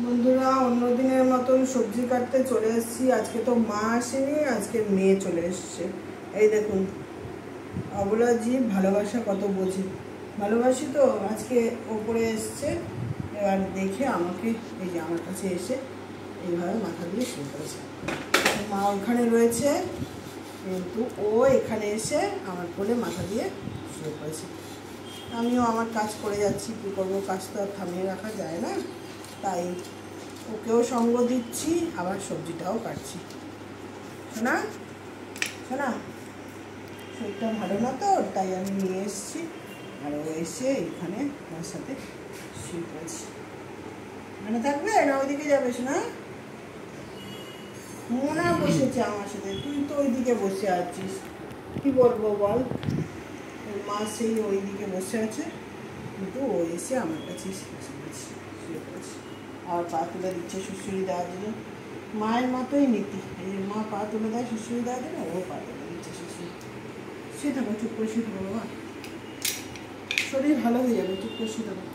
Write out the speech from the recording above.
বন্ধুরা অন্য দিনের মতন সবজি কাটতে চলে এসেছি। আজকে তো মা আসেনি, আজকে মেয়ে চলে এসছে। এই দেখুন, অবলা জীব ভালোবাসা কত বোঝে, ভালোবাসি তো। আজকে ওপরে এসছে, এবার দেখে আমাকে এই যে আমার কাছে এসে এইভাবে মাথা দিয়ে শুয়ে পড়েছে। মা ওখানে রয়েছে, কিন্তু ও এখানে এসে আমার কোলে মাথা দিয়ে শুয়ে পড়েছে। আমিও আমার কাজ করে যাচ্ছি, কী করবো, কাজ তো আর থামিয়ে রাখা যায় না, তাই ওকেও সঙ্গ দিচ্ছি, আবার সবজিটাও কাটছি। শোনা শোনা, শরীরটা ভালো না তো, তাই আমি নিয়ে এসেছি। আর ও এসে এখানে আমার সাথে শুয়ে পড়েছি। মানে থাকবে না ওইদিকে যাবে? শোনা, মোনা বসেছে আমার সাথে, তুই তো ওইদিকে বসে আছিস, কি বলবো বল। ওর মা সেই ওইদিকে বসে আছে, কিন্তু ও এসে আমার কাছে শুয়ে পড়েছে। আর পা তুলে দিচ্ছে শুশুড়ি দেওয়ার জন্য, মায়ের মতোই নীতি। এই যে মা পা তুলে দেয় শুশুড়ি দেওয়ার জন্য, ও পা তুলে দিচ্ছে শুশুড়ি। শুয়ে থাকো, চুপ করে শুয়ে থাকো বাবা, শরীর ভালো হয়ে যাবে, চুপ করে শুয়ে থাকো।